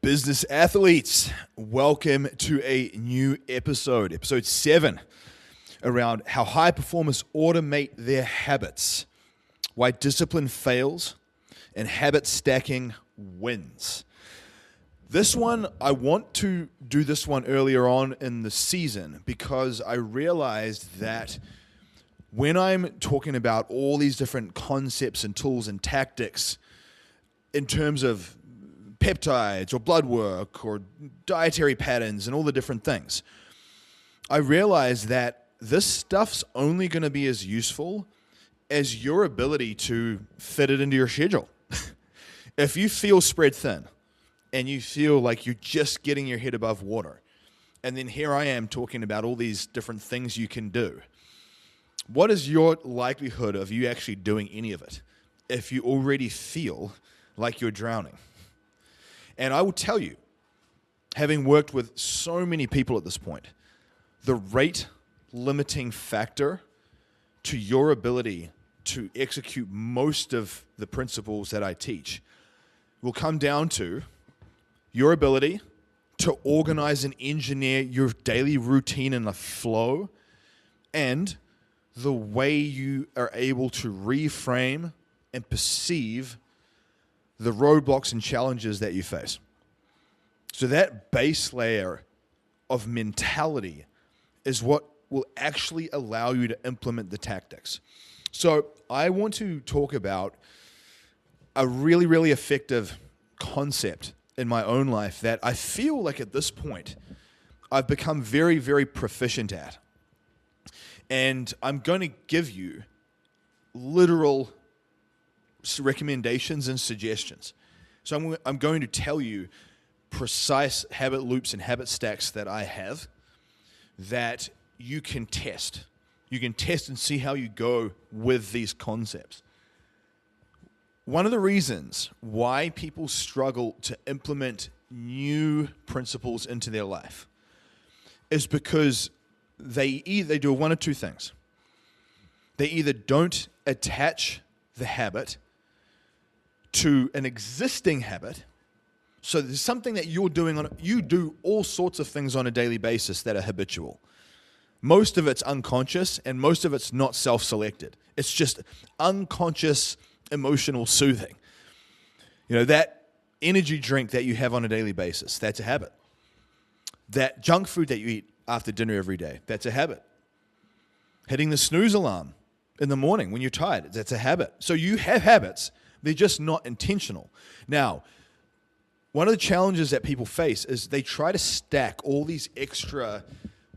Business athletes, welcome to a new episode 7, around how high performers automate their habits, why discipline fails, and habit stacking wins. This one, I want to do this one earlier on in the season because I realized that when I'm talking about all these different concepts and tools and tactics in terms of peptides or blood work or dietary patterns and all the different things, I realized that this stuff's only going to be as useful as your ability to fit it into your schedule. If you feel spread thin and you feel like you're just getting your head above water, and then here I am talking about all these different things you can do, what is your likelihood of you actually doing any of it if you already feel like you're drowning? And I will tell you, having worked with so many people at this point, the rate limiting factor to your ability to execute most of the principles that I teach will come down to your ability to organize and engineer your daily routine in a flow, and the way you are able to reframe and perceive the roadblocks and challenges that you face. So that base layer of mentality is what will actually allow you to implement the tactics. So I want to talk about a really, really effective concept in my own life that I feel like at this point I've become very, very proficient at. And I'm going to give you literal recommendations and suggestions. So I'm going to tell you precise habit loops and habit stacks that I have that you can test. You can test and see how you go with these concepts. One of the reasons why people struggle to implement new principles into their life is because they do one of two things. They either don't attach the habit to an existing habit. So there's something that you're doing you do all sorts of things on a daily basis that are habitual. Most of it's unconscious and most of it's not self-selected. It's just unconscious emotional soothing. You know, that energy drink that you have on a daily basis, that's a habit. That junk food that you eat after dinner every day, that's a habit. Hitting the snooze alarm in the morning when you're tired, that's a habit. So you have habits. They're just not intentional. Now, one of the challenges that people face is they try to stack all these extra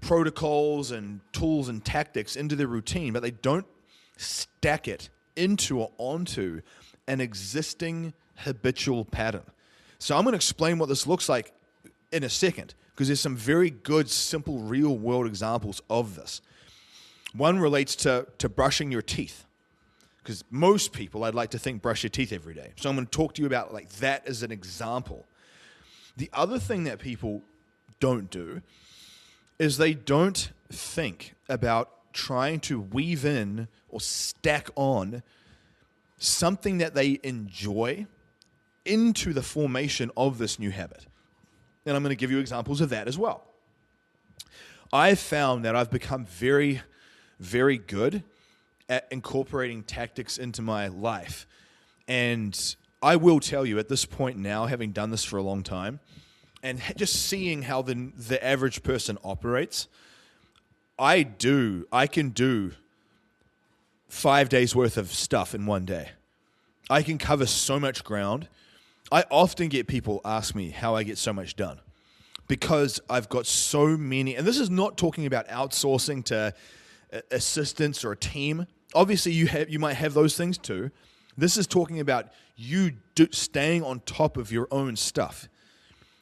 protocols and tools and tactics into their routine, but they don't stack it into or onto an existing habitual pattern. So I'm going to explain what this looks like in a second, because there's some very good, simple, real-world examples of this. One relates to brushing your teeth. Because most people, I'd like to think, brush your teeth every day. So I'm going to talk to you about like that as an example. The other thing that people don't do is they don't think about trying to weave in or stack on something that they enjoy into the formation of this new habit. And I'm going to give you examples of that as well. I've found that I've become very, very good at incorporating tactics into my life. And I will tell you at this point now, having done this for a long time, and just seeing how the average person operates, I can do 5 days worth of stuff in one day. I can cover so much ground. I often get people ask me how I get so much done, because I've got so many, and this is not talking about outsourcing to assistants or a team. Obviously, you might have those things too. This is talking about you staying on top of your own stuff.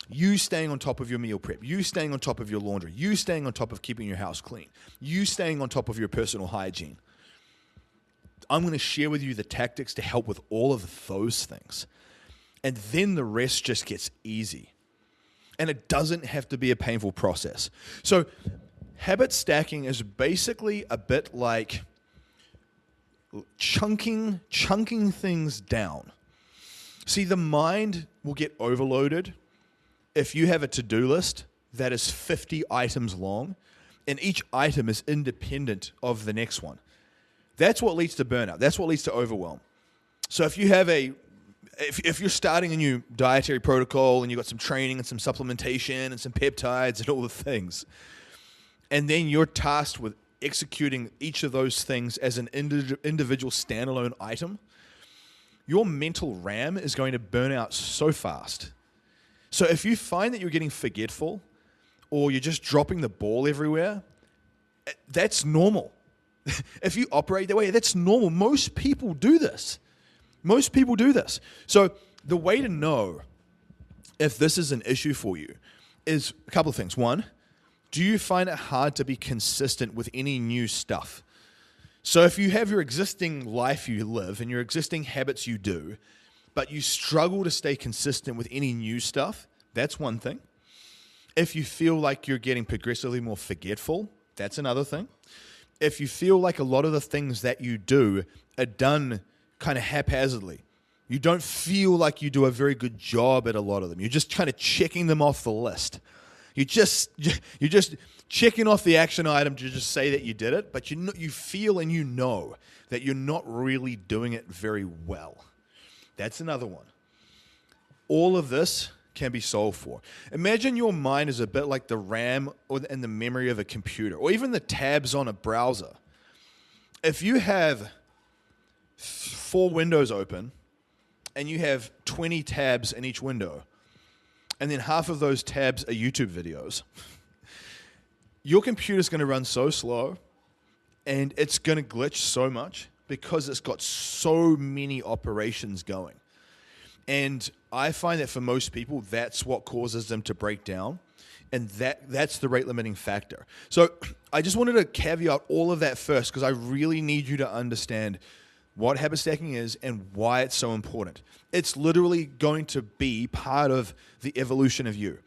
You staying on top of your meal prep. You staying on top of your laundry. You staying on top of keeping your house clean. You staying on top of your personal hygiene. I'm going to share with you the tactics to help with all of those things. And then the rest just gets easy. And it doesn't have to be a painful process. So habit stacking is basically a bit like chunking things down. See, the mind will get overloaded if you have a to-do list that is 50 items long, and each item is independent of the next one, that's what leads to burnout. That's what leads to overwhelm. So if you have if you're starting a new dietary protocol and you've got some training and some supplementation and some peptides and all the things, and then you're tasked with executing each of those things as an individual standalone item, your mental RAM is going to burn out so fast. So if you find that you're getting forgetful or you're just dropping the ball everywhere, that's normal. If you operate that way, that's normal. Most people do this. So the way to know if this is an issue for you is a couple of things. One, do you find it hard to be consistent with any new stuff? So if you have your existing life you live and your existing habits you do, but you struggle to stay consistent with any new stuff, that's one thing. If you feel like you're getting progressively more forgetful, that's another thing. If you feel like a lot of the things that you do are done kind of haphazardly, you don't feel like you do a very good job at a lot of them. You're just kind of checking them off the list. You're just checking off the action item to just say that you did it, but you feel and you know that you're not really doing it very well. That's another one. All of this can be solved for. Imagine your mind is a bit like the RAM and the memory of a computer, or even the tabs on a browser. If you have 4 windows open and you have 20 tabs in each window, and then half of those tabs are YouTube videos, your computer's going to run so slow and it's going to glitch so much because it's got so many operations going. And I find that for most people, that's what causes them to break down, and that's the rate limiting factor. So I just wanted to caveat all of that first because I really need you to understand what habit stacking is and why it's so important. It's literally going to be part of the evolution of you.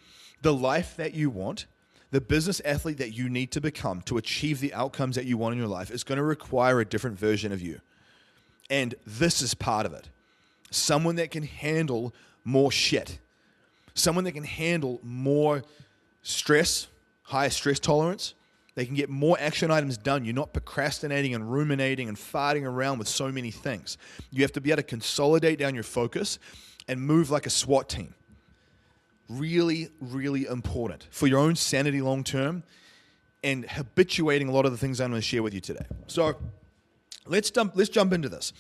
The life that you want, the business athlete that you need to become to achieve the outcomes that you want in your life is going to require a different version of you. And this is part of it. Someone that can handle more shit. Someone that can handle more stress, higher stress tolerance. They can get more action items done. You're not procrastinating and ruminating and farting around with so many things. You have to be able to consolidate down your focus and move like a SWAT team. Really, really important for your own sanity long term and habituating a lot of the things I'm going to share with you today. So let's jump into this.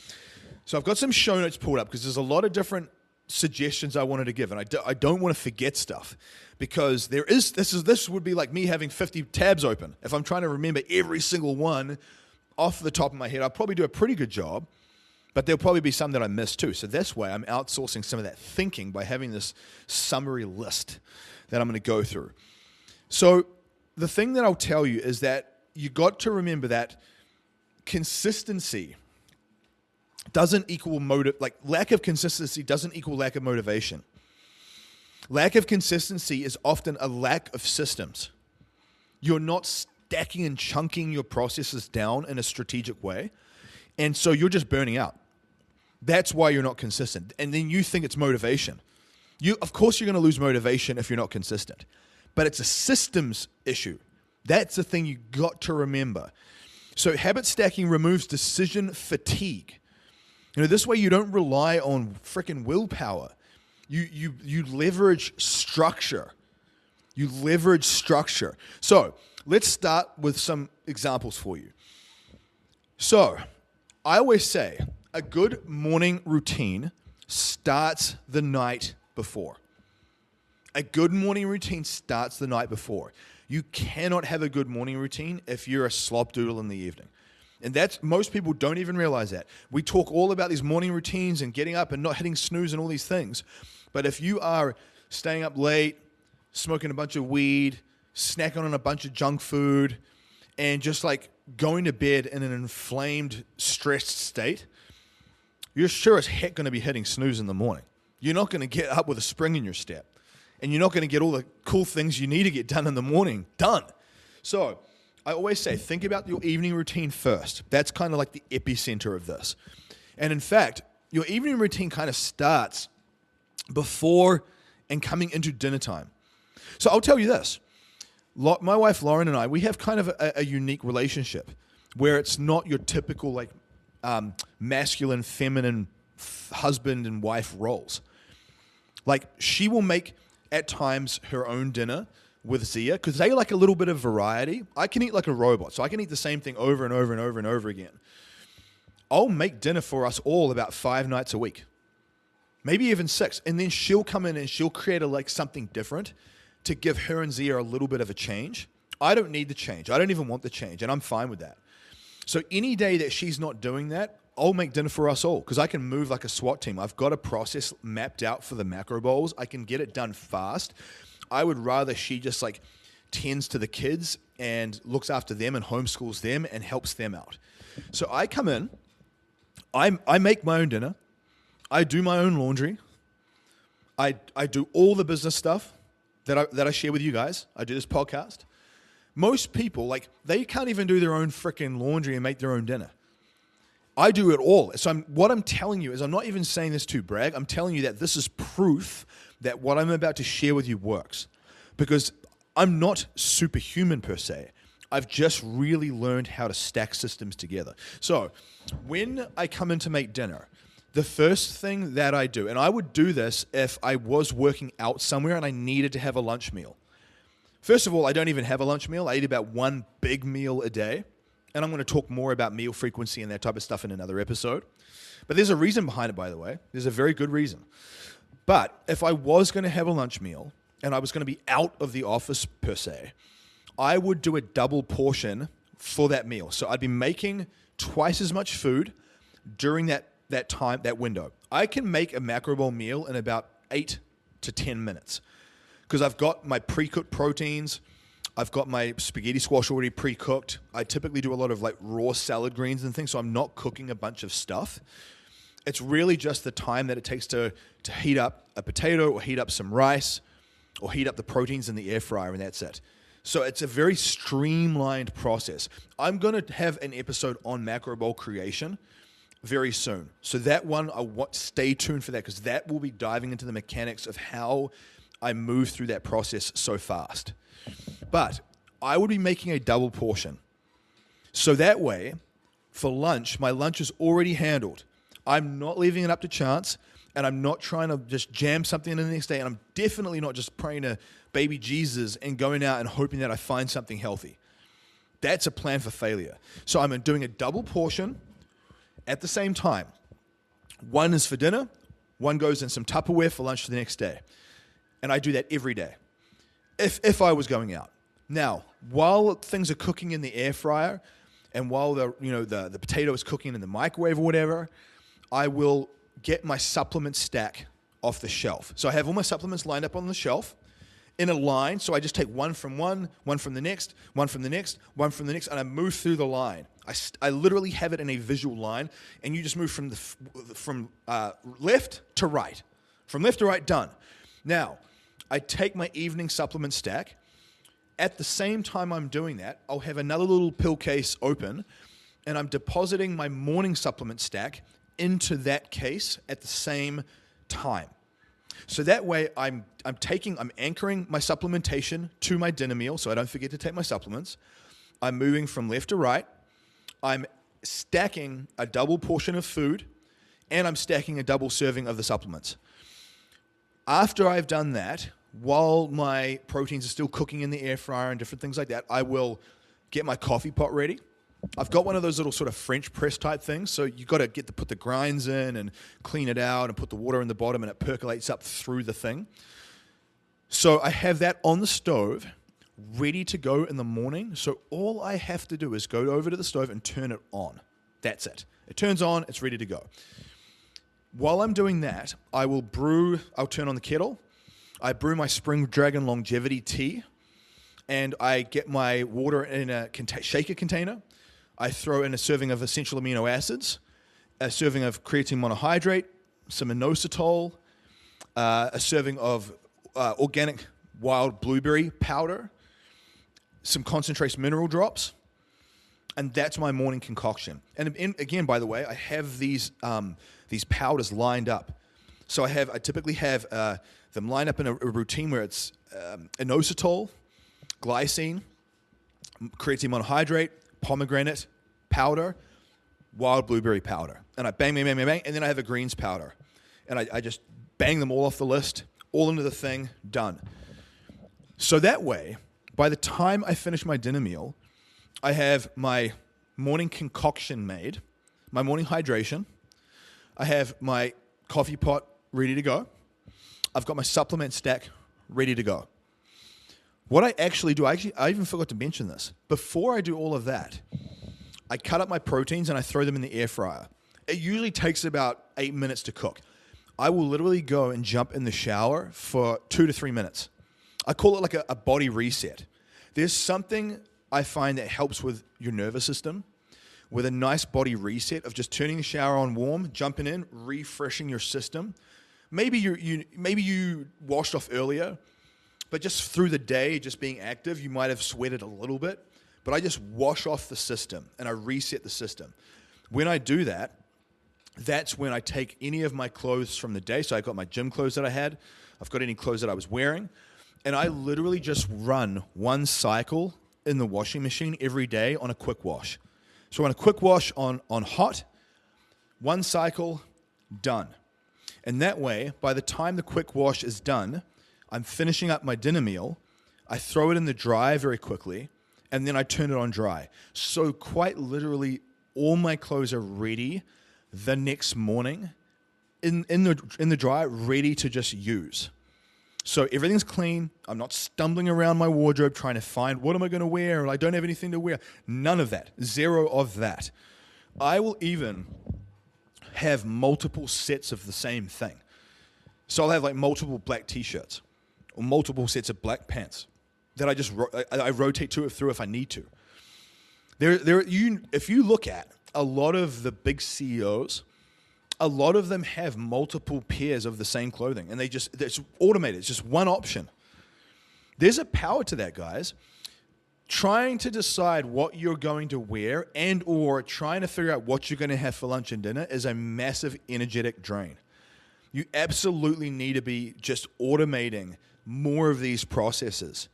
So I've got some show notes pulled up because there's a lot of different suggestions I wanted to give, and I don't want to forget stuff because this would be like me having 50 tabs open. If I'm trying to remember every single one off the top of my head, I'll probably do a pretty good job, but there'll probably be some that I miss too. So that's why I'm outsourcing some of that thinking by having this summary list that I'm going to go through. So the thing that I'll tell you is that you got to remember that consistency doesn't equal lack of consistency doesn't equal lack of motivation. Lack of consistency is often a lack of systems. You're not stacking and chunking your processes down in a strategic way, and so you're just burning out. That's why you're not consistent. And then you think it's motivation. Of course you're going to lose motivation if you're not consistent, but it's a systems issue. That's the thing you got to remember. So habit stacking removes decision fatigue. This way you don't rely on freaking willpower. You leverage structure. You leverage structure. So let's start with some examples for you. So I always say a good morning routine starts the night before. A good morning routine starts the night before. You cannot have a good morning routine if you're a slop doodle in the evening. And most people don't even realize that. We talk all about these morning routines and getting up and not hitting snooze and all these things. But if you are staying up late, smoking a bunch of weed, snacking on a bunch of junk food, and just like going to bed in an inflamed, stressed state, you're sure as heck going to be hitting snooze in the morning. You're not going to get up with a spring in your step. And you're not going to get all the cool things you need to get done in the morning done. So I always say, think about your evening routine first. That's kind of like the epicenter of this. And in fact, your evening routine kind of starts before and coming into dinner time. So I'll tell you this. My wife Lauren and I, we have kind of a unique relationship where it's not your typical like masculine, feminine husband and wife roles. Like she will make at times her own dinner with Zia because they like a little bit of variety. I can eat like a robot, so I can eat the same thing over and over and over and over again. I'll make dinner for us all about 5 nights a week, maybe even 6, and then she'll come in and she'll create like something different to give her and Zia a little bit of a change. I don't need the change. I don't even want the change, and I'm fine with that. So any day that she's not doing that, I'll make dinner for us all because I can move like a SWAT team. I've got a process mapped out for the macro bowls. I can get it done fast. I would rather she just like tends to the kids and looks after them and homeschools them and helps them out. So I come in, I make my own dinner, I do my own laundry, I do all the business stuff that I share with you guys. I do this podcast. Most people, like, they can't even do their own freaking laundry and make their own dinner. I do it all. So what I'm telling you is I'm not even saying this to brag. I'm telling you that this is proof that what I'm about to share with you works. Because I'm not superhuman per se. I've just really learned how to stack systems together. So when I come in to make dinner, the first thing that I do, and I would do this if I was working out somewhere and I needed to have a lunch meal. First of all, I don't even have a lunch meal. I eat about 1 big meal a day. And I'm going to talk more about meal frequency and that type of stuff in another episode. But there's a reason behind it, by the way. There's a very good reason. But if I was going to have a lunch meal and I was going to be out of the office per se, I would do a double portion for that meal. So I'd be making twice as much food during that time, that window. I can make a macro bowl meal in about 8 to 10 minutes because I've got my pre-cooked proteins. I've got my spaghetti squash already pre-cooked. I typically do a lot of like raw salad greens and things, so I'm not cooking a bunch of stuff. It's really just the time that it takes to heat up a potato or heat up some rice or heat up the proteins in the air fryer, and that's it. So it's a very streamlined process. I'm going to have an episode on macro bowl creation very soon. So that one, stay tuned for that because that will be diving into the mechanics of how I move through that process so fast. But I would be making a double portion. So that way, for lunch, my lunch is already handled. I'm not leaving it up to chance, and I'm not trying to just jam something in the next day, and I'm definitely not just praying to baby Jesus and going out and hoping that I find something healthy. That's a plan for failure. So I'm doing a double portion at the same time. One is for dinner, one goes in some Tupperware for lunch for the next day. And I do that every day, if I was going out. Now, while things are cooking in the air fryer, and while the potato is cooking in the microwave or whatever, I will get my supplement stack off the shelf. So I have all my supplements lined up on the shelf in a line. So I just take one from the next, one from the next, one from the next, and I move through the line. I literally have it in a visual line, and you just move from left to right. From left to right, done. Now, I take my evening supplement stack. At the same time I'm doing that, I'll have another little pill case open, and I'm depositing my morning supplement stack into that case at the same time. So that way I'm anchoring my supplementation to my dinner meal so I don't forget to take my supplements. I'm moving from left to right. I'm stacking a double portion of food, and I'm stacking a double serving of the supplements. After I've done that, while my proteins are still cooking in the air fryer and different things like that, I will get my coffee pot ready. I've got one of those little sort of French press type things, so you've got to put the grinds in and clean it out and put the water in the bottom, and it percolates up through the thing. So I have that on the stove, ready to go in the morning. So all I have to do is go over to the stove and turn it on. That's it. It turns on, it's ready to go. While I'm doing that, I'll turn on the kettle. I brew my Spring Dragon Longevity tea, and I get my water in a shaker container. I throw in a serving of essential amino acids, a serving of creatine monohydrate, some inositol, a serving of organic wild blueberry powder, some concentrated mineral drops, and that's my morning concoction. And again, by the way, I have these powders lined up. So I typically have them line up in a routine where it's inositol, glycine, creatine monohydrate, pomegranate powder, wild blueberry powder. And I bang, bang, bang, bang, bang, and then I have a greens powder. And I just bang them all off the list, all into the thing, done. So that way, by the time I finish my dinner meal, I have my morning concoction made, my morning hydration, I have my coffee pot ready to go, I've got my supplement stack ready to go. What I actually do, I even forgot to mention this. Before I do all of that, I cut up my proteins and I throw them in the air fryer. It usually takes about 8 minutes to cook. I will literally go and jump in the shower for 2 to 3 minutes. I call it like a body reset. There's something I find that helps with your nervous system, with a nice body reset of just turning the shower on warm, jumping in, refreshing your system. Maybe you washed off earlier, but just through the day, just being active, you might have sweated a little bit. But I just wash off the system and I reset the system. When I do that, that's when I take any of my clothes from the day. So I've got my gym clothes that I had. I've got any clothes that I was wearing. And I literally just run one cycle in the washing machine every day on a quick wash. So on a quick wash on hot, one cycle, done. And that way, by the time the quick wash is done, I'm finishing up my dinner meal. I throw it in the dryer very quickly, and then I turn it on dry. So quite literally, all my clothes are ready the next morning in the dryer, ready to just use. So everything's clean. I'm not stumbling around my wardrobe trying to find what am I going to wear, or I don't have anything to wear. None of that. Zero of that. I will even have multiple sets of the same thing. So I'll have like multiple black t-shirts or multiple sets of black pants that I just I rotate to it through if I need to. If you look at a lot of the big CEOs, a lot of them have multiple pairs of the same clothing, and it's automated. It's just one option. There's a power to that, guys. Trying to decide what you're going to wear and or trying to figure out what you're going to have for lunch and dinner is a massive energetic drain. You absolutely need to be just automating more of these processes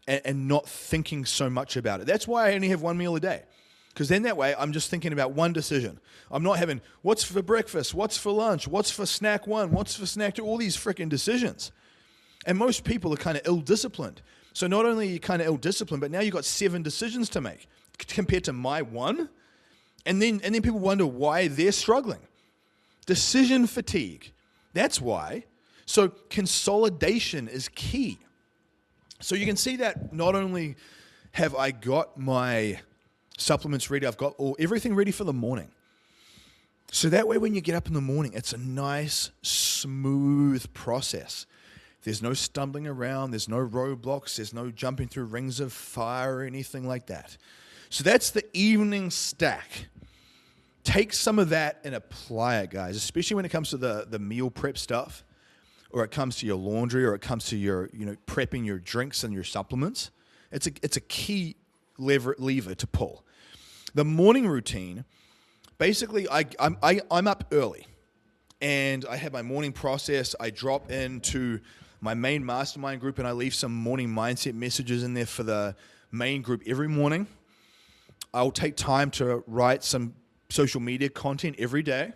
and not thinking so much about it. That's why I only have one meal a day. Because then that way, I'm just thinking about one decision. I'm not having, what's for breakfast, what's for lunch, what's for snack one, what's for snack two, all these freaking decisions. And most people are kind of ill-disciplined. So not only are you kind of ill-disciplined, but now you've got 7 decisions to make compared to my one. And then people wonder why they're struggling. Decision fatigue. That's why. So consolidation is key. So you can see that not only have I got my supplements ready, I've got everything ready for the morning. So that way when you get up in the morning, it's a nice, smooth process. There's no stumbling around, there's no roadblocks, there's no jumping through rings of fire or anything like that. So that's the evening stack. Take some of that and apply it, guys, especially when it comes to the meal prep stuff, or it comes to your laundry, or it comes to your, prepping your drinks and your supplements. It's a key lever to pull. The morning routine, basically, I'm up early, and I have my morning process. I drop into my main mastermind group, and I leave some morning mindset messages in there for the main group every morning. I'll take time to write some social media content every day.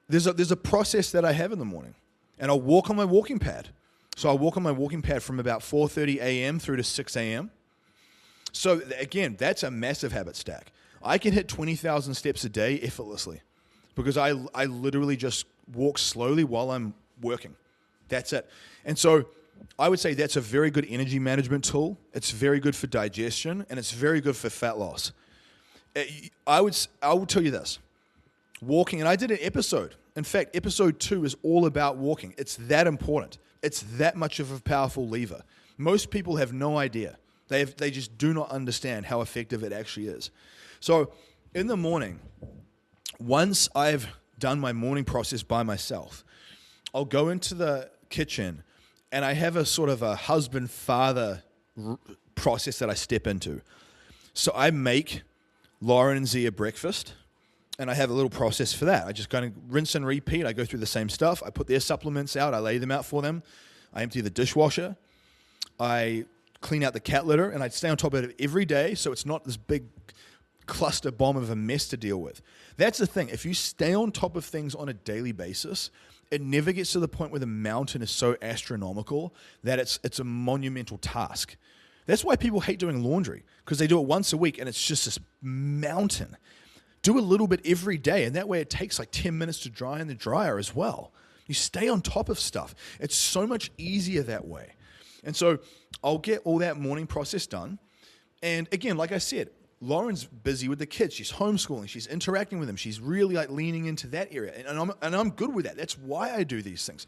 There's a process that I have in the morning, and I'll walk on my walking pad. So I'll walk on my walking pad from about 4:30 a.m. through to 6 a.m. So again, that's a massive habit stack. I can hit 20,000 steps a day effortlessly because I literally just walk slowly while I'm working. That's it. And so I would say that's a very good energy management tool. It's very good for digestion, and it's very good for fat loss. I will tell you this. Walking, and I did an episode. In fact, episode 2 is all about walking. It's that important. It's that much of a powerful lever. Most people have no idea. They just do not understand how effective it actually is. So in the morning, once I've done my morning process by myself, I'll go into the kitchen, and I have a sort of a husband-father process that I step into. So I make Lauren and Zia breakfast. And I have a little process for that. I just kind of rinse and repeat. I go through the same stuff. I put their supplements out. I lay them out for them. I empty the dishwasher. I clean out the cat litter, and I stay on top of it every day so it's not this big cluster bomb of a mess to deal with. That's the thing. If you stay on top of things on a daily basis, it never gets to the point where the mountain is so astronomical that it's a monumental task. That's why people hate doing laundry, because they do it once a week, and it's just this mountain. Do a little bit every day, and that way it takes like 10 minutes to dry in the dryer as well. You stay on top of stuff. It's so much easier that way. And so I'll get all that morning process done. And again, like I said, Lauren's busy with the kids. She's homeschooling. She's interacting with them. She's really like leaning into that area. And I'm good with that. That's why I do these things.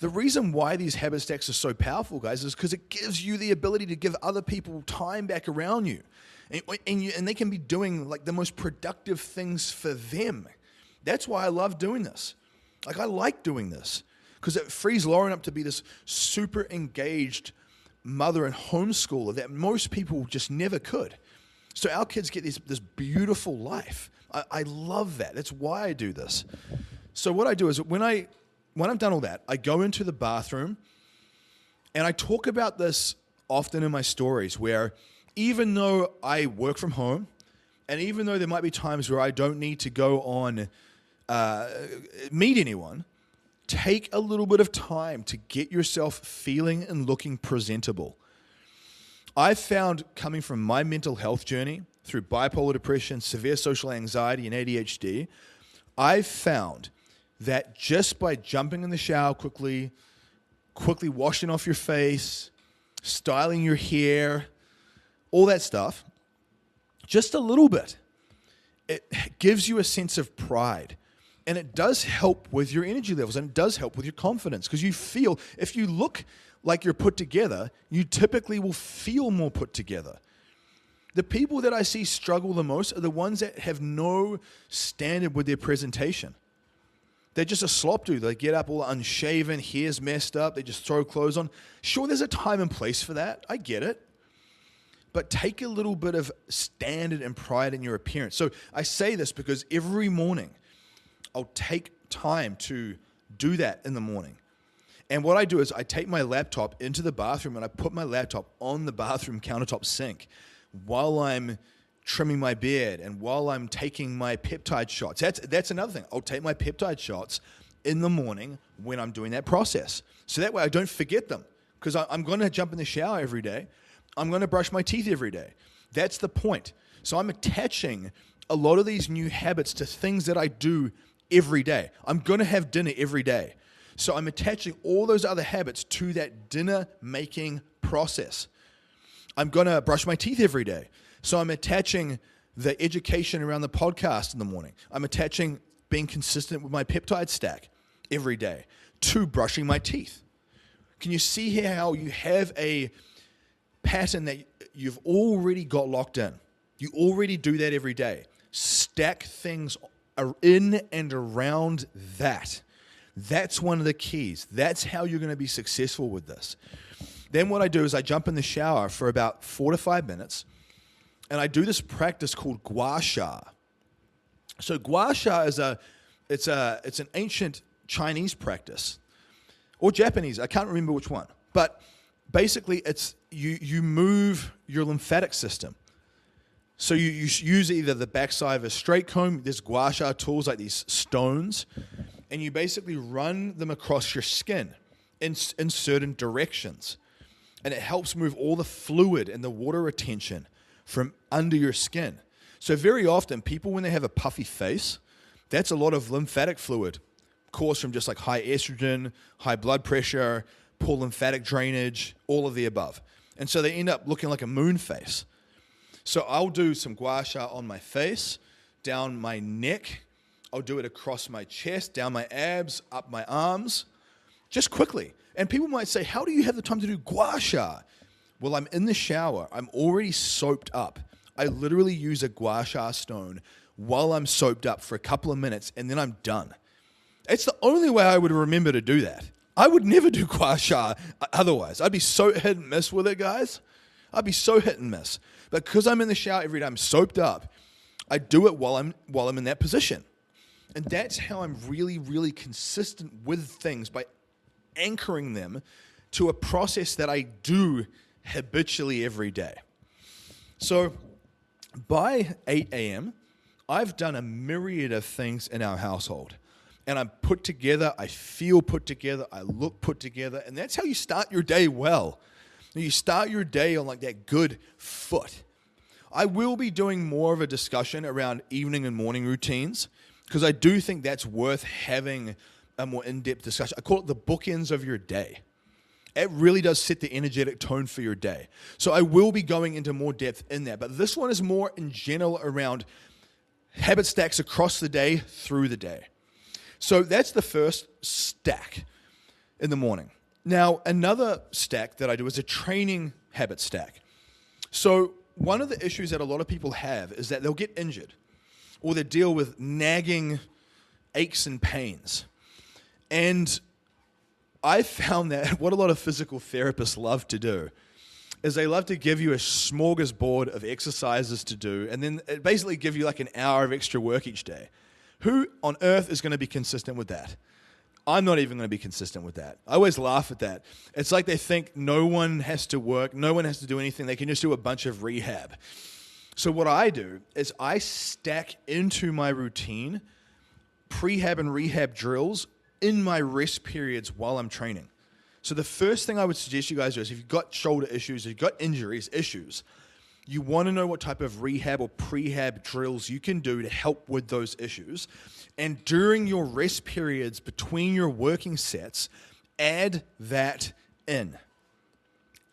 The reason why these habit stacks are so powerful, guys, is because it gives you the ability to give other people time back around you. And they can be doing like the most productive things for them. That's why I love doing this. Like, I like doing this because it frees Lauren up to be this super engaged mother and homeschooler that most people just never could. So our kids get this beautiful life. I love that. That's why I do this. So what I do is when I've done all that, I go into the bathroom and I talk about this often in my stories where even though I work from home, and even though there might be times where I don't need to go on meet anyone, take a little bit of time to get yourself feeling and looking presentable. I've found, coming from my mental health journey through bipolar depression, severe social anxiety, and ADHD, I've found that just by jumping in the shower quickly washing off your face, styling your hair, all that stuff, just a little bit, it gives you a sense of pride. And it does help with your energy levels, and it does help with your confidence, because you feel, if you look like you're put together, you typically will feel more put together. The people that I see struggle the most are the ones that have no standard with their presentation. They're just a slop dude. They get up all unshaven, hair's messed up, they just throw clothes on. Sure, there's a time and place for that. I get it. But take a little bit of standard and pride in your appearance. So I say this because every morning I'll take time to do that in the morning. And what I do is I take my laptop into the bathroom and I put my laptop on the bathroom countertop sink while I'm trimming my beard and while I'm taking my peptide shots. That's another thing. I'll take my peptide shots in the morning when I'm doing that process. So that way I don't forget them, because I'm going to jump in the shower every day. I'm going to brush my teeth every day. That's the point. So I'm attaching a lot of these new habits to things that I do every day. I'm going to have dinner every day. So I'm attaching all those other habits to that dinner making process. I'm going to brush my teeth every day. So I'm attaching the education around the podcast in the morning. I'm attaching being consistent with my peptide stack every day to brushing my teeth. Can you see here how you have a pattern that you've already got locked in? You already do that every day. Stack things in and around that. That's one of the keys. That's how you're going to be successful with this. Then what I do is I jump in the shower for about 4 to 5 minutes, and I do this practice called gua sha. So gua sha is it's an ancient Chinese practice, or Japanese. I can't remember which one, but basically it's you move your lymphatic system. So you use either the backside of a straight comb, there's gua sha tools like these stones, and you basically run them across your skin in certain directions. And it helps move all the fluid and the water retention from under your skin. So very often, people, when they have a puffy face, that's a lot of lymphatic fluid caused from just like high estrogen, high blood pressure, poor lymphatic drainage, all of the above. And so they end up looking like a moon face. So I'll do some gua sha on my face, down my neck. I'll do it across my chest, down my abs, up my arms, just quickly. And people might say, how do you have the time to do gua sha? Well, I'm in the shower. I'm already soaped up. I literally use a gua sha stone while I'm soaped up for a couple of minutes, and then I'm done. It's the only way I would remember to do that. I would never do gua sha otherwise. I'd be so hit and miss with it, guys. I'd be so hit and miss. But because I'm in the shower every day, I'm soaped up, I do it while I'm in that position. And that's how I'm really, really consistent with things, by anchoring them to a process that I do habitually every day. So by 8 a.m., I've done a myriad of things in our household. And I'm put together, I feel put together, I look put together, and that's how you start your day well. You start your day on like that good foot. I will be doing more of a discussion around evening and morning routines, because I do think that's worth having a more in-depth discussion. I call it the bookends of your day. It really does set the energetic tone for your day. So I will be going into more depth in that. But this one is more in general around habit stacks across the day, through the day. So that's the first stack in the morning. Now, another stack that I do is a training habit stack. So one of the issues that a lot of people have is that they'll get injured, or they deal with nagging aches and pains. And I found that what a lot of physical therapists love to do is they love to give you a smorgasbord of exercises to do, and then it basically give you like an hour of extra work each day. Who on earth is going to be consistent with that? I'm not even going to be consistent with that. I always laugh at that. It's like they think no one has to work, no one has to do anything. They can just do a bunch of rehab. So what I do is I stack into my routine prehab and rehab drills in my rest periods while I'm training. So the first thing I would suggest you guys do is, if you've got shoulder issues, if you've got injuries, you want to know what type of rehab or prehab drills you can do to help with those issues. And during your rest periods between your working sets, add that in.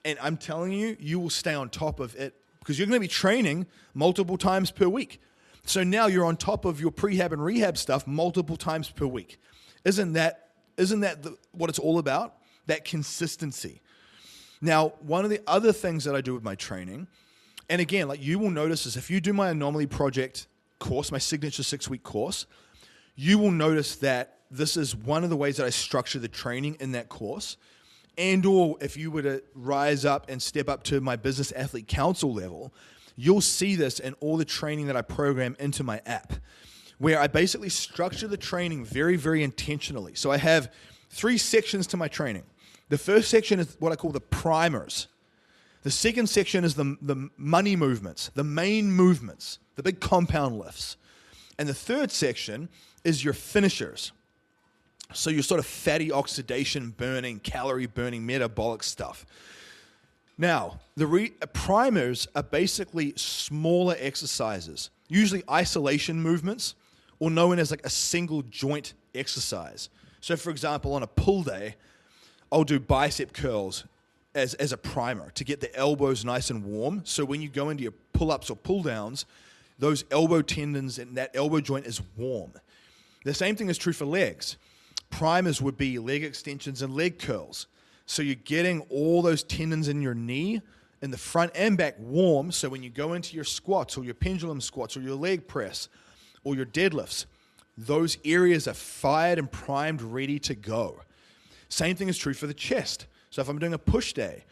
And I'm telling you, you will stay on top of it, because you're going to be training multiple times per week. So now you're on top of your prehab and rehab stuff multiple times per week. Isn't that what it's all about? That consistency. Now, one of the other things that I do with my training, and again, like you will notice, is if you do my Anomaly Project course, my signature 6-week course, you will notice that this is one of the ways that I structure the training in that course. And or if you were to rise up and step up to my Business Athlete Council level, you'll see this in all the training that I program into my app, where I basically structure the training very, very intentionally. So I have 3 sections to my training. The first section is what I call the primers. The second section is the money movements, the main movements, the big compound lifts. And the third section is your finishers. So your sort of fatty oxidation burning, calorie burning, metabolic stuff. Now, the primers are basically smaller exercises, usually isolation movements, or known as like a single joint exercise. So for example, on a pull day, I'll do bicep curls as a primer to get the elbows nice and warm. So when you go into your pull-ups or pull-downs, those elbow tendons and that elbow joint is warm. The same thing is true for legs. Primers would be leg extensions and leg curls. So you're getting all those tendons in your knee, in the front and back, warm. So when you go into your squats or your pendulum squats or your leg press or your deadlifts, those areas are fired and primed, ready to go. Same thing is true for the chest. So if I'm doing a push day,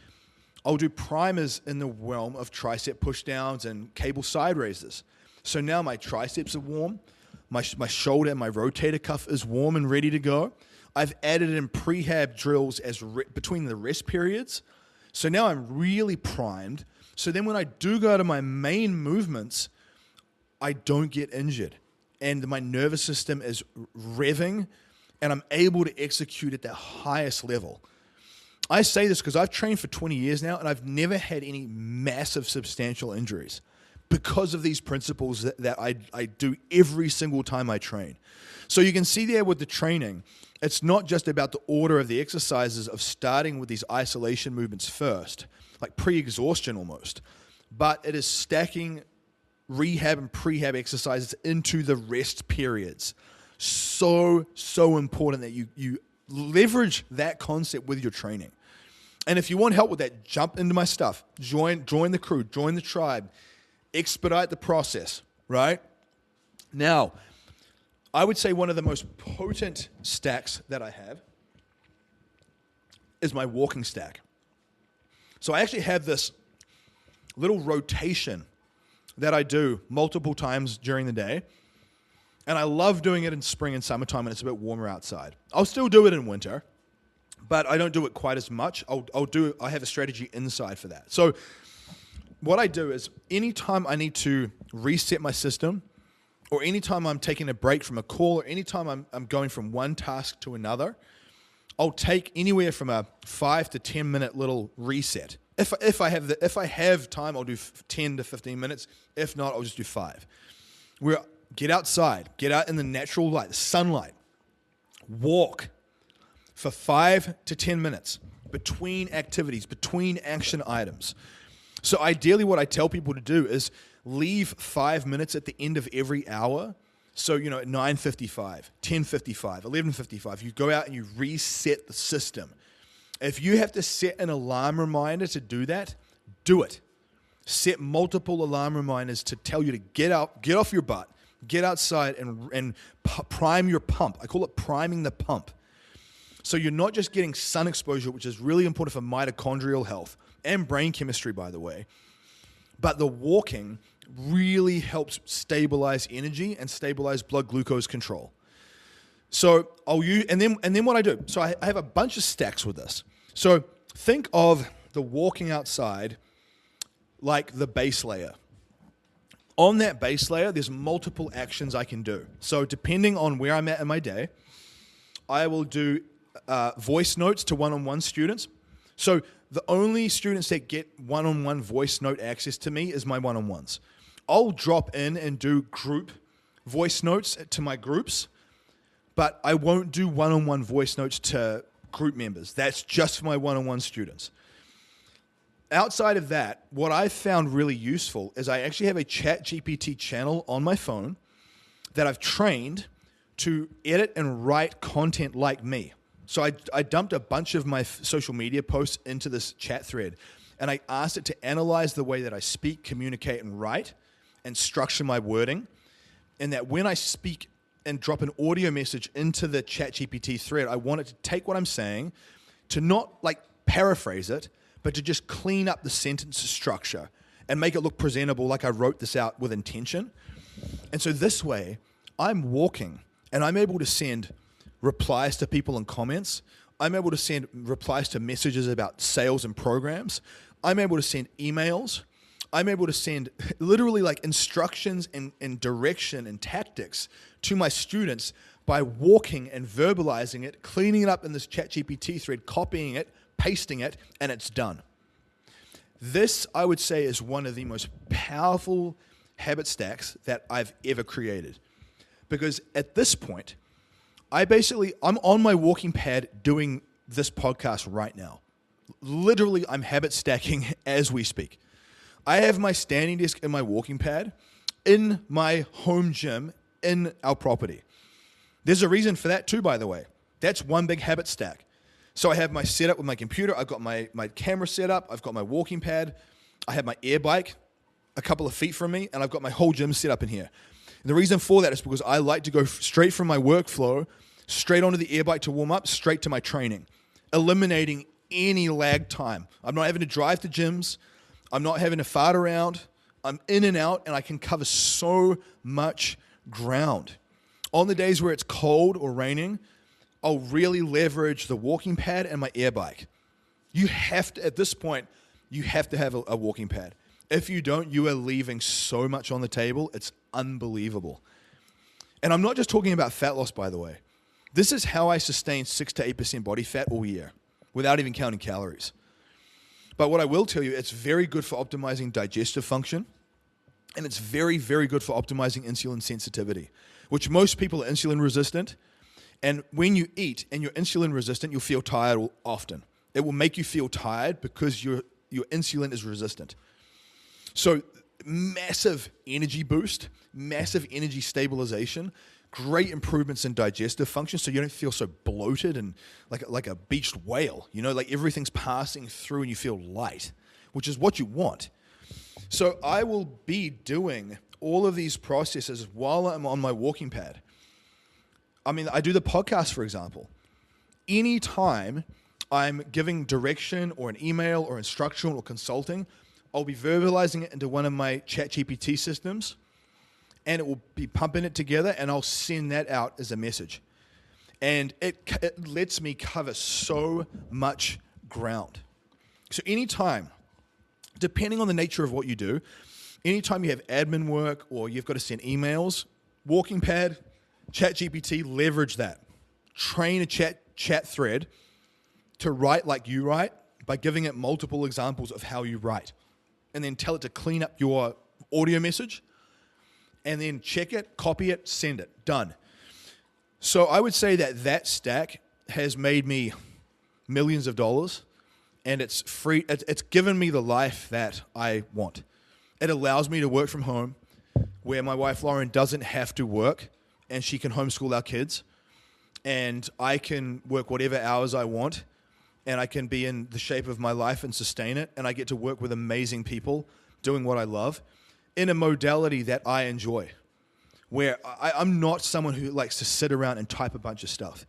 I'll do primers in the realm of tricep push downs and cable side raises. So now my triceps are warm, my shoulder and my rotator cuff is warm and ready to go. I've added in prehab drills between the rest periods. So now I'm really primed. So then when I do go to my main movements, I don't get injured. And my nervous system is revving, and I'm able to execute at the highest level. I say this because I've trained for 20 years now, and I've never had any massive, substantial injuries because of these principles that I do every single time I train. So you can see there with the training, it's not just about the order of the exercises of starting with these isolation movements first, like pre-exhaustion almost, but it is stacking rehab and prehab exercises into the rest periods. So important that you leverage that concept with your training. And if you want help with that, jump into my stuff. Join the crew, join the tribe, expedite the process, right? Now, I would say one of the most potent stacks that I have is my walking stack. So I actually have this little rotation that I do multiple times during the day. And I love doing it in spring and summertime when it's a bit warmer outside. I'll still do it in winter, but I don't do it quite as much. I have a strategy inside for that. So what I do is anytime I need to reset my system, or anytime I'm taking a break from a call, or anytime I'm going from one task to another, I'll take anywhere from a 5 to 10 minute little reset. If I have time, I'll do 10 to 15 minutes. If not, I'll just do 5. Where get outside, get out in the natural light, the sunlight, walk for 5 to 10 minutes between activities, between action items. So ideally what I tell people to do is leave 5 minutes at the end of every hour. So, at 9:55, 10:55, 11:55, you go out and you reset the system. If you have to set an alarm reminder to do that, do it. Set multiple alarm reminders to tell you to get out, get off your butt, get outside and prime your pump. I call it priming the pump. So you're not just getting sun exposure, which is really important for mitochondrial health and brain chemistry, by the way, but the walking really helps stabilize energy and stabilize blood glucose control. So I'll use, and then what I do, so I have a bunch of stacks with this. So think of the walking outside like the base layer. On that base layer, there's multiple actions I can do. So depending on where I'm at in my day, I will do voice notes to one-on-one students. So the only students that get one-on-one voice note access to me is my one-on-ones. I'll drop in and do group voice notes to my groups, but I won't do one-on-one voice notes to group members. That's just for my one-on-one students. Outside of that, what I've found really useful is I actually have a ChatGPT channel on my phone that I've trained to edit and write content like me. So I dumped a bunch of my social media posts into this chat thread, and I asked it to analyze the way that I speak, communicate, and write, and structure my wording, and that when I speak and drop an audio message into the ChatGPT thread, I want it to take what I'm saying, to not like paraphrase it, but to just clean up the sentence structure and make it look presentable like I wrote this out with intention. And so this way, I'm walking and I'm able to send replies to people and comments. I'm able to send replies to messages about sales and programs. I'm able to send emails. I'm able to send literally like instructions and direction and tactics to my students by walking and verbalizing it, cleaning it up in this ChatGPT thread, copying it, pasting it, and it's done. This, I would say, is one of the most powerful habit stacks that I've ever created. Because at this point, I'm on my walking pad doing this podcast right now. Literally, I'm habit stacking as we speak. I have my standing desk and my walking pad in my home gym in our property. There's a reason for that too, by the way. That's one big habit stack. So I have my setup with my computer. I've got my camera set up. I've got my walking pad. I have my air bike a couple of feet from me, and I've got my whole gym set up in here. And the reason for that is because I like to go straight from my workflow, straight onto the air bike to warm up, straight to my training, eliminating any lag time. I'm not having to drive to gyms. I'm not having to fart around. I'm in and out, and I can cover so much ground. On the days where it's cold or raining, I'll really leverage the walking pad and my air bike. You have to, at this point, you have to have a walking pad. If you don't, you are leaving so much on the table. It's unbelievable. And I'm not just talking about fat loss, by the way. This is how I sustain 6 to 8% body fat all year without even counting calories. But what I will tell you, it's very good for optimizing digestive function, and it's very, very good for optimizing insulin sensitivity, which most people are insulin resistant. And when you eat and you're insulin resistant, you'll feel tired often. It will make you feel tired because your insulin is resistant. So massive energy boost, massive energy stabilization, great improvements in digestive function so you don't feel so bloated and like a beached whale, like everything's passing through and you feel light, which is what you want. So I will be doing all of these processes while I'm on my walking pad. I mean, I do the podcast, for example. Anytime I'm giving direction or an email or instructional or consulting, I'll be verbalizing it into one of my ChatGPT systems, and it will be pumping it together, and I'll send that out as a message. And it lets me cover so much ground. So anytime, depending on the nature of what you do, anytime you have admin work or you've got to send emails, walking pad, ChatGPT, leverage that. Train a chat thread to write like you write by giving it multiple examples of how you write. And then tell it to clean up your audio message, and then check it, copy it, send it. Done. So I would say that stack has made me millions of dollars, and it's free. It's given me the life that I want. It allows me to work from home, where my wife Lauren doesn't have to work, and she can homeschool our kids, and I can work whatever hours I want, and I can be in the shape of my life and sustain it, and I get to work with amazing people doing what I love in a modality that I enjoy, where I'm not someone who likes to sit around and type a bunch of stuff.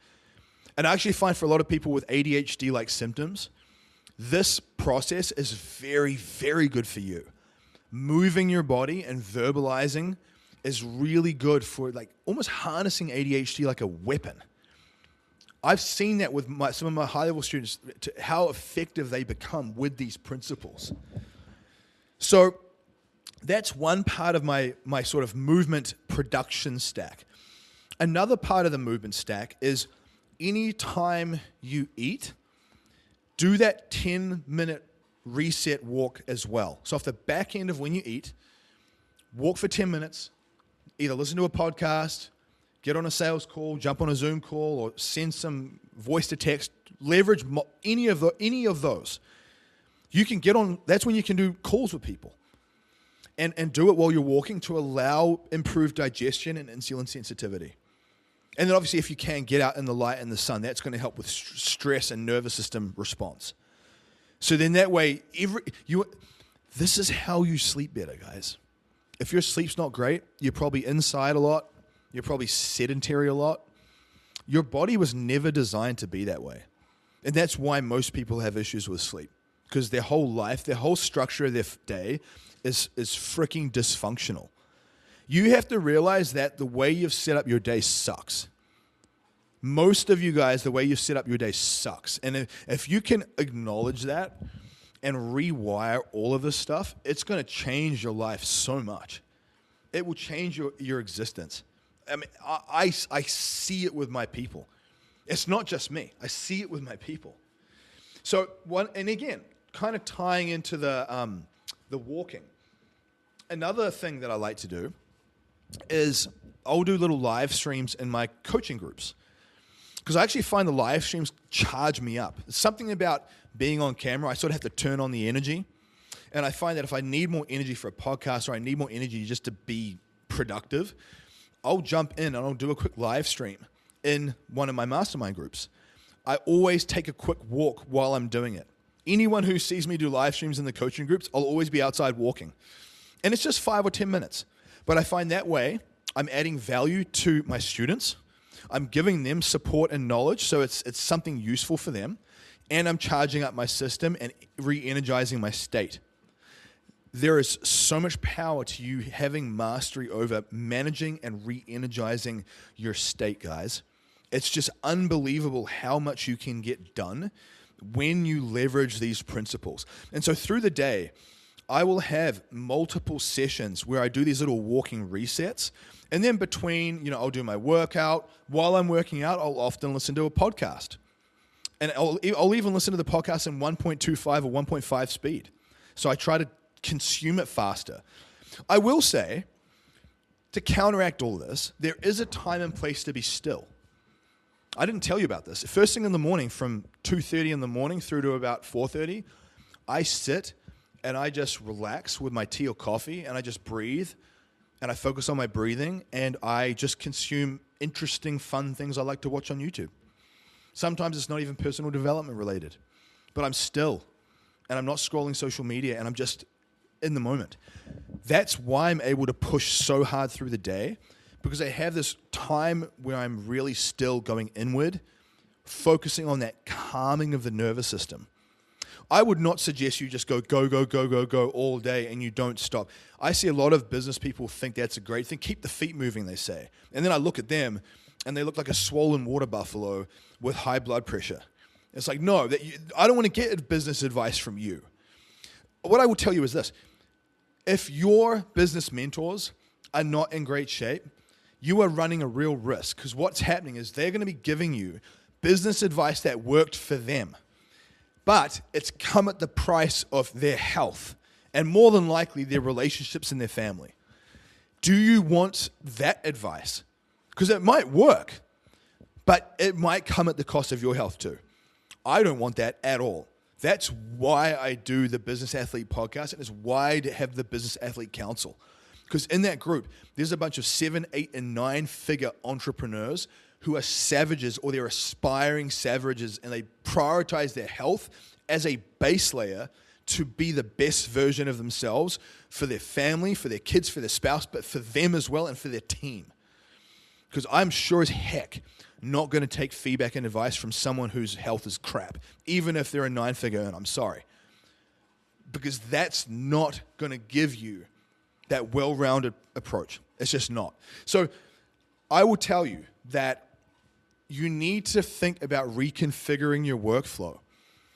And I actually find for a lot of people with ADHD-like symptoms, this process is very, very good for you. Moving your body and verbalizing is really good for like almost harnessing ADHD like a weapon. I've seen that with some of my high-level students, to how effective they become with these principles. So that's one part of my sort of movement production stack. Another part of the movement stack is anytime you eat, do that 10-minute reset walk as well. So off the back end of when you eat, walk for 10 minutes, either listen to a podcast, get on a sales call, jump on a Zoom call, or send some voice to text. Leverage any of those. You can get on. That's when you can do calls with people, and do it while you're walking to allow improved digestion and insulin sensitivity. And then obviously, if you can, get out in the light and the sun. That's going to help with stress and nervous system response. So then that way, this is how you sleep better, guys. If your sleep's not great, you're probably inside a lot. You're probably sedentary a lot. Your body was never designed to be that way. And that's why most people have issues with sleep. Because their whole life, their whole structure of their day is freaking dysfunctional. You have to realize that the way you've set up your day sucks. Most of you guys, the way you've set up your day sucks. And if you can acknowledge that and rewire all of this stuff, it's going to change your life so much. It will change your existence. I mean, I see it with my people. It's not just me. I see it with my people. So and again, kind of tying into the walking. Another thing that I like to do is I'll do little live streams in my coaching groups, because I actually find the live streams charge me up. It's something about being on camera. I sort of have to turn on the energy, and I find that if I need more energy for a podcast or I need more energy just to be productive, I'll jump in and I'll do a quick live stream in one of my mastermind groups. I always take a quick walk while I'm doing it. Anyone who sees me do live streams in the coaching groups, I'll always be outside walking. And it's just 5 or 10 minutes. But I find that way I'm adding value to my students. I'm giving them support and knowledge, so it's something useful for them. And I'm charging up my system and re-energizing my state. There is so much power to you having mastery over managing and re-energizing your state, guys. It's just unbelievable how much you can get done when you leverage these principles. And so through the day, I will have multiple sessions where I do these little walking resets. And then between, I'll do my workout. While I'm working out, I'll often listen to a podcast. And I'll even listen to the podcast in 1.25 or 1.5 speed. So I try to consume it faster. I will say, to counteract all this, there is a time and place to be still. I didn't tell you about this. First thing in the morning, from 2:30 in the morning through to about 4:30, I sit and I just relax with my tea or coffee, and I just breathe, and I focus on my breathing, and I just consume interesting, fun things I like to watch on YouTube. Sometimes it's not even personal development related, but I'm still, and I'm not scrolling social media, and I'm just in the moment. That's why I'm able to push so hard through the day, because I have this time where I'm really still going inward, focusing on that calming of the nervous system. I would not suggest you just go all day and you don't stop. I see a lot of business people think that's a great thing. Keep the feet moving, they say. And then I look at them and they look like a swollen water buffalo with high blood pressure. It's like, no, I don't want to get business advice from you. What I will tell you is this. If your business mentors are not in great shape, you are running a real risk, because what's happening is they're going to be giving you business advice that worked for them, but it's come at the price of their health and more than likely their relationships in their family. Do you want that advice? Because it might work, but it might come at the cost of your health too. I don't want that at all. That's why I do the Business Athlete podcast, and it's why I have the Business Athlete Council. Because in that group, there's a bunch of 7, 8, and 9-figure entrepreneurs who are savages, or they're aspiring savages, and they prioritize their health as a base layer to be the best version of themselves for their family, for their kids, for their spouse, but for them as well and for their team. Because I'm sure as heck not going to take feedback and advice from someone whose health is crap, even if they're a 9-figure earner. I'm sorry. Because that's not going to give you that well-rounded approach. It's just not. So I will tell you that you need to think about reconfiguring your workflow.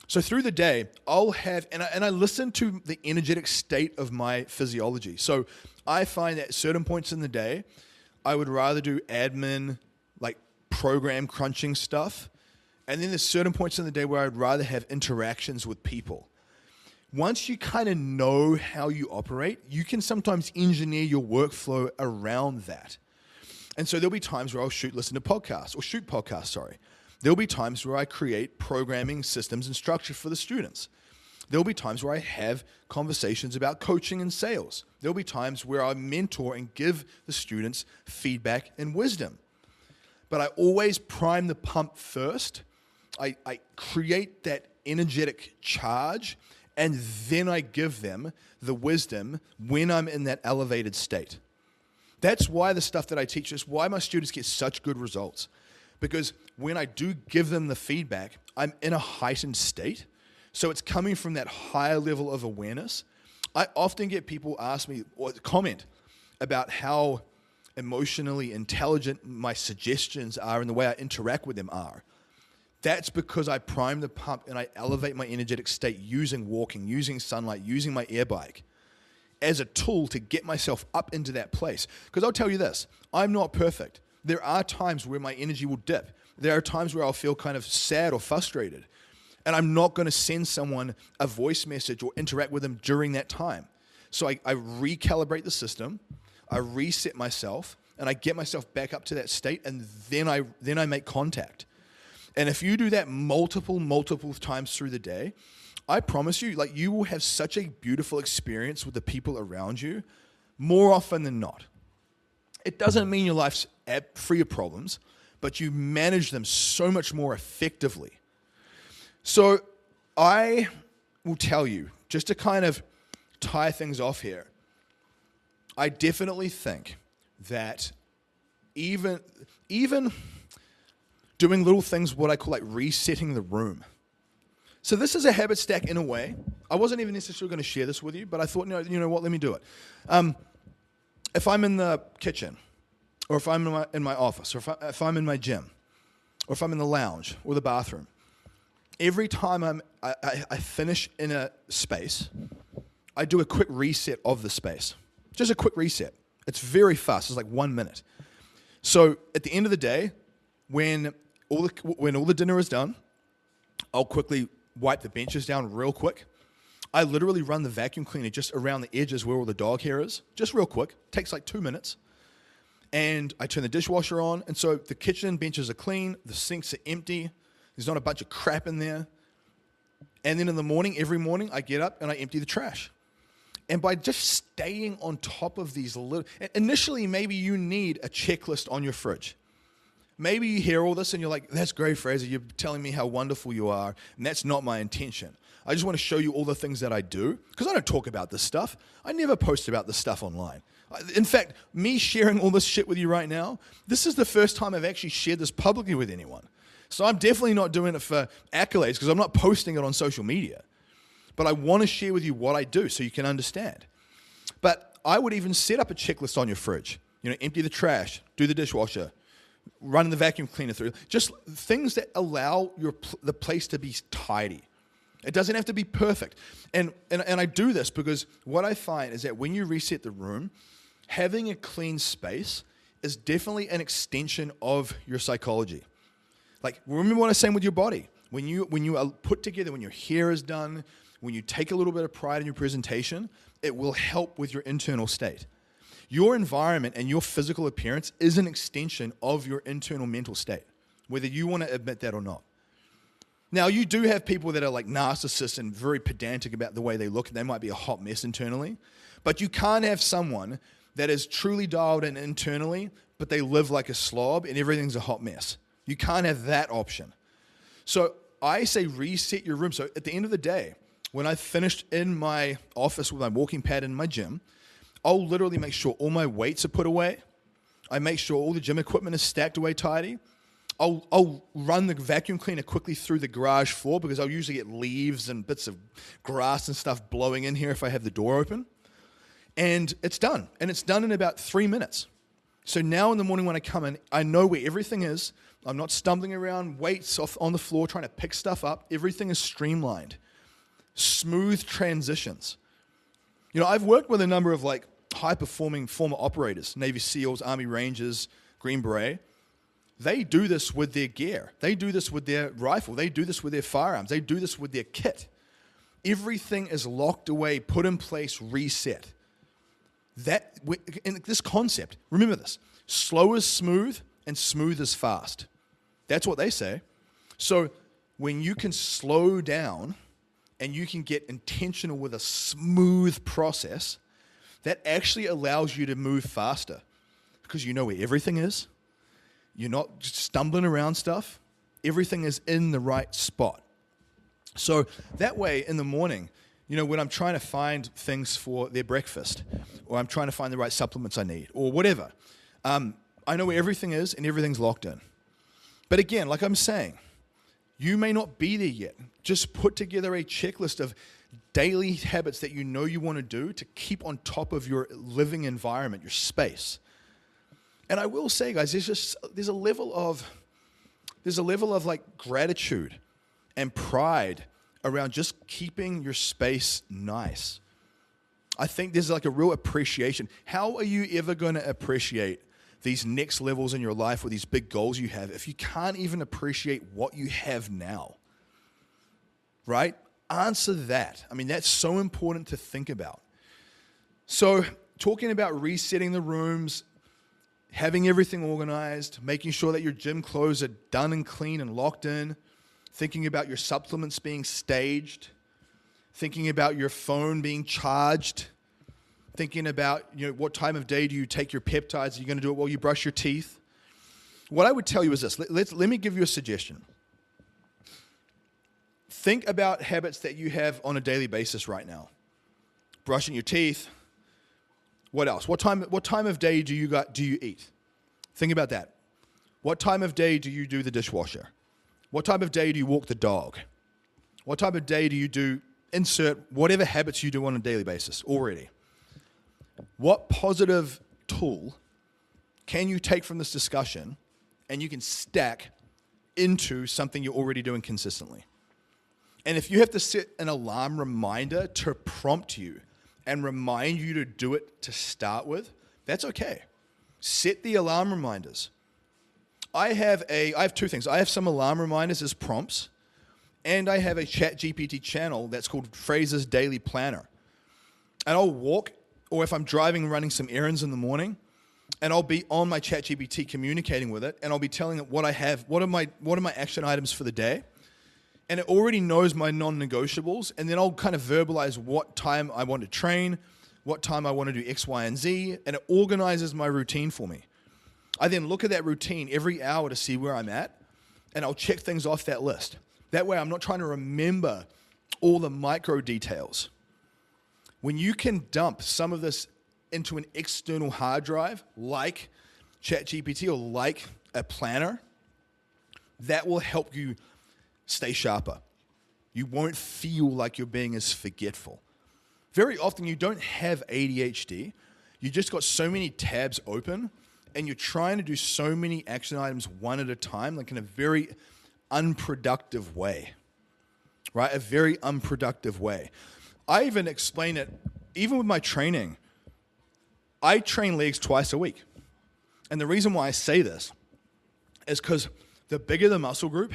So through the day, I'll have, and I listen to the energetic state of my physiology. So I find that at certain points in the day, I would rather do admin, like program crunching stuff. And then there's certain points in the day where I'd rather have interactions with people. Once you kind of know how you operate, you can sometimes engineer your workflow around that. And so there'll be times where I'll listen to podcasts, or shoot podcasts, sorry. There'll be times where I create programming systems and structure for the students. There'll be times where I have conversations about coaching and sales. There'll be times where I mentor and give the students feedback and wisdom. But I always prime the pump first. I create that energetic charge, and then I give them the wisdom when I'm in that elevated state. That's why the stuff that I teach is why my students get such good results. Because when I do give them the feedback, I'm in a heightened state. So it's coming from that higher level of awareness. I often get people ask me or comment about how emotionally intelligent my suggestions are and the way I interact with them are. That's because I prime the pump and I elevate my energetic state using walking, using sunlight, using my air bike as a tool to get myself up into that place. Because I'll tell you this, I'm not perfect. There are times where my energy will dip. There are times where I'll feel kind of sad or frustrated. And I'm not going to send someone a voice message or interact with them during that time. So I recalibrate the system, I reset myself, and I get myself back up to that state, and then I make contact. And if you do that multiple times through the day, I promise you, like, you will have such a beautiful experience with the people around you more often than not. It doesn't mean your life's free of problems, but you manage them so much more effectively. So I will tell you, just to kind of tie things off here, I definitely think that even doing little things, what I call like resetting the room. So this is a habit stack in a way. I wasn't even necessarily going to share this with you, but I thought, you know what, let me do it. If I'm in the kitchen, or if I'm in my office, or if I'm in my gym, or if I'm in the lounge or the bathroom, every time I finish in a space, I do a quick reset of the space. Just a quick reset. It's very fast. It's like 1 minute. So at the end of the day, when all the dinner is done, I'll quickly wipe the benches down real quick. I literally run the vacuum cleaner just around the edges where all the dog hair is, just real quick. Takes like 2 minutes. And I turn the dishwasher on, and so the kitchen benches are clean, the sinks are empty, there's not a bunch of crap in there. And then in the morning, every morning, I get up and I empty the trash. And by just staying on top of these little... Initially, maybe you need a checklist on your fridge. Maybe you hear all this and you're like, that's great, Fraser, you're telling me how wonderful you are, and that's not my intention. I just want to show you all the things that I do, because I don't talk about this stuff. I never post about this stuff online. In fact, me sharing all this shit with you right now, this is the first time I've actually shared this publicly with anyone. So I'm definitely not doing it for accolades, because I'm not posting it on social media. But I want to share with you what I do so you can understand. But I would even set up a checklist on your fridge. Empty the trash, do the dishwasher, run the vacuum cleaner through. Just things that allow the place to be tidy. It doesn't have to be perfect. And I do this because what I find is that when you reset the room, having a clean space is definitely an extension of your psychology. Like, remember what I was saying with your body. When you are put together, when your hair is done, when you take a little bit of pride in your presentation, it will help with your internal state. Your environment and your physical appearance is an extension of your internal mental state, whether you want to admit that or not. Now, you do have people that are like narcissists and very pedantic about the way they look, and they might be a hot mess internally, but you can't have someone that is truly dialed in internally, but they live like a slob and everything's a hot mess. You can't have that option. So I say reset your room. So at the end of the day, when I've finished in my office with my walking pad in my gym, I'll literally make sure all my weights are put away. I make sure all the gym equipment is stacked away tidy. I'll run the vacuum cleaner quickly through the garage floor because I'll usually get leaves and bits of grass and stuff blowing in here if I have the door open. And it's done. And it's done in about 3 minutes. So now in the morning when I come in, I know where everything is. I'm not stumbling around weights off on the floor trying to pick stuff up. Everything is streamlined. Smooth transitions. I've worked with a number of high-performing former operators, Navy SEALs, Army Rangers, Green Beret. They do this with their gear. They do this with their rifle. They do this with their firearms. They do this with their kit. Everything is locked away, put in place, reset. In this concept, remember this, slow is smooth and smooth is fast. That's what they say. So when you can slow down and you can get intentional with a smooth process, that actually allows you to move faster because you know where everything is. You're not just stumbling around stuff. Everything is in the right spot. So that way in the morning, when I'm trying to find things for their breakfast or I'm trying to find the right supplements I need or whatever, I know where everything is and everything's locked in. But again, like I'm saying, you may not be there yet. Just put together a checklist of daily habits that you want to do to keep on top of your living environment, your space. And I will say, guys, there's a level of gratitude and pride around just keeping your space nice. I think there's a real appreciation. How are you ever going to appreciate these next levels in your life or these big goals you have if you can't even appreciate what you have now? Right? Answer that. That's so important to think about. So, talking about resetting the rooms, having everything organized, making sure that your gym clothes are done and clean and locked in, thinking about your supplements being staged, thinking about your phone being charged, thinking about what time of day do you take your peptides? Are you going to do it while you brush your teeth? What I would tell you is this. Let me give you a suggestion. Think about habits that you have on a daily basis right now. Brushing your teeth. What else? What time of day do you eat? Think about that. What time of day do you do the dishwasher? What time of day do you walk the dog? What time of day do you insert whatever habits you do on a daily basis already? What positive tool can you take from this discussion and you can stack into something you're already doing consistently? And if you have to set an alarm reminder to prompt you and remind you to do it to start with, that's okay. Set the alarm reminders. I have two things. I have some alarm reminders as prompts, and I have a ChatGPT channel that's called Fraser's Daily Planner. And I'll walk, or if I'm driving, running some errands in the morning, and I'll be on my ChatGPT communicating with it, and I'll be telling it what I have, what are my action items for the day. And it already knows my non-negotiables, and then I'll kind of verbalize what time I want to train, what time I want to do X, Y, and Z, and it organizes my routine for me. I then look at that routine every hour to see where I'm at, and I'll check things off that list. That way I'm not trying to remember all the micro details. When you can dump some of this into an external hard drive, like ChatGPT or like a planner, that will help you stay sharper. You won't feel like you're being as forgetful. Very often you don't have ADHD. You just got so many tabs open and you're trying to do so many action items one at a time, like in a very unproductive way, right? A very unproductive way. I even explain it, even with my training, I train legs twice a week. And the reason why I say this is because the bigger the muscle group,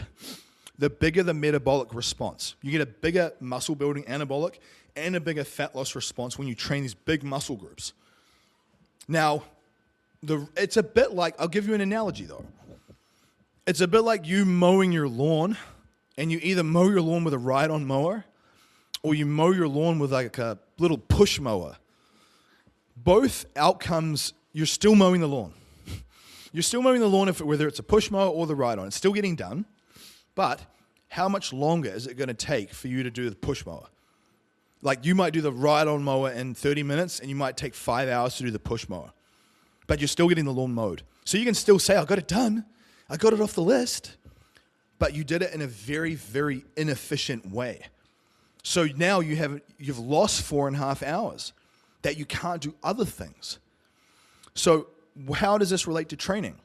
the bigger the metabolic response. You get a bigger muscle building anabolic and a bigger fat loss response when you train these big muscle groups. Now, it's a bit like, I'll give you an analogy though. It's a bit like you mowing your lawn, and you either mow your lawn with a ride-on mower or you mow your lawn with like a little push mower. Both outcomes, you're still mowing the lawn. You're still mowing the lawn whether it's a push mower or the ride-on. It's still getting done, but how much longer is it going to take for you to do the push mower? Like you might do the ride-on mower in 30 minutes and you might take 5 hours to do the push mower, but you're still getting the lawn mowed. So you can still say, I got it done. I got it off the list, but you did it in a very, very inefficient way. So now you've lost 4.5 hours that you can't do other things. So how does this relate to training?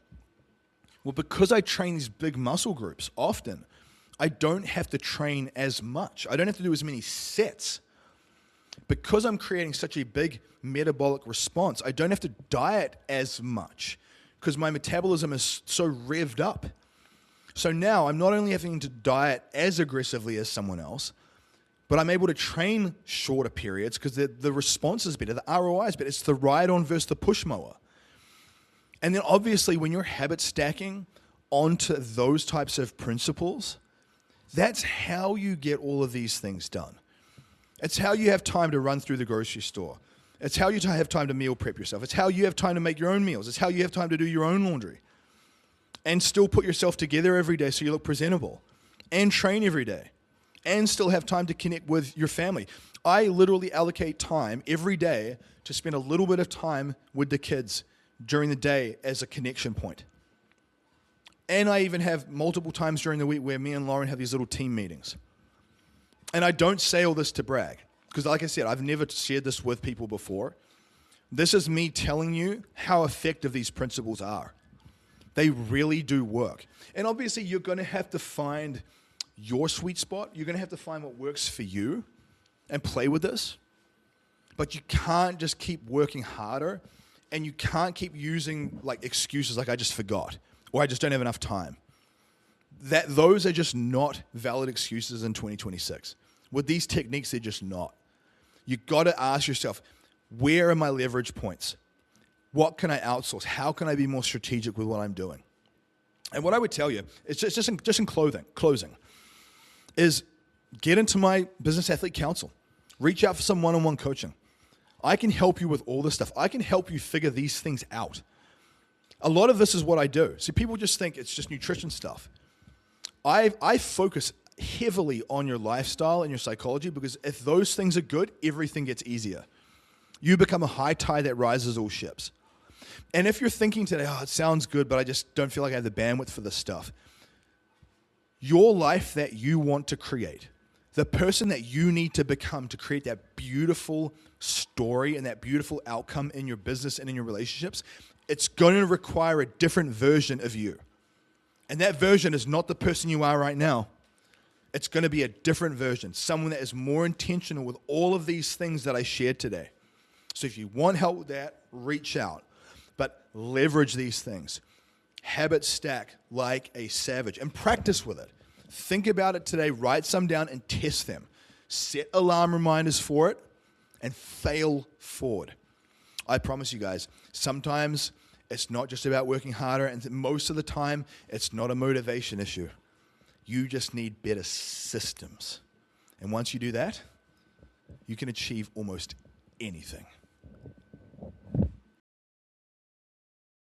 Well, because I train these big muscle groups often, I don't have to train as much. I don't have to do as many sets. Because I'm creating such a big metabolic response, I don't have to diet as much because my metabolism is so revved up. So now I'm not only having to diet as aggressively as someone else, but I'm able to train shorter periods because the response is better, the ROI is better. It's the ride-on versus the push mower. And then obviously when you're habit stacking onto those types of principles, that's how you get all of these things done. It's how you have time to run through the grocery store. It's how you have time to meal prep yourself. It's how you have time to make your own meals. It's how you have time to do your own laundry and still put yourself together every day so you look presentable and train every day and still have time to connect with your family. I literally allocate time every day to spend a little bit of time with the kids during the day as a connection point. And I even have multiple times during the week where me and Lauren have these little team meetings. And I don't say all this to brag, because like I said, I've never shared this with people before. This is me telling you how effective these principles are. They really do work. And obviously, you're going to have to find your sweet spot. You're going to have to find what works for you and play with this. But you can't just keep working harder, and you can't keep using like excuses like I just forgot or I just don't have enough time. Those are just not valid excuses in 2026. With these techniques, they're just not. You got to ask yourself, where are my leverage points? What can I outsource? How can I be more strategic with what I'm doing? And what I would tell you, it's just in closing, is get into my Business Athlete Council. Reach out for some one-on-one coaching. I can help you with all this stuff. I can help you figure these things out. A lot of this is what I do. See, people just think it's just nutrition stuff. I focus heavily on your lifestyle and your psychology because if those things are good, everything gets easier. You become a high tide that rises all ships. And if you're thinking today, oh, it sounds good, but I just don't feel like I have the bandwidth for this stuff. Your life that you want to create, the person that you need to become to create that beautiful story and that beautiful outcome in your business and in your relationships, it's going to require a different version of you. And that version is not the person you are right now. It's going to be a different version, someone that is more intentional with all of these things that I shared today. So if you want help with that, reach out. But leverage these things. Habit stack like a savage and practice with it. Think about it today, write some down and test them. Set alarm reminders for it and fail forward. I promise you guys, sometimes it's not just about working harder, and most of the time, it's not a motivation issue. You just need better systems. And once you do that, you can achieve almost anything.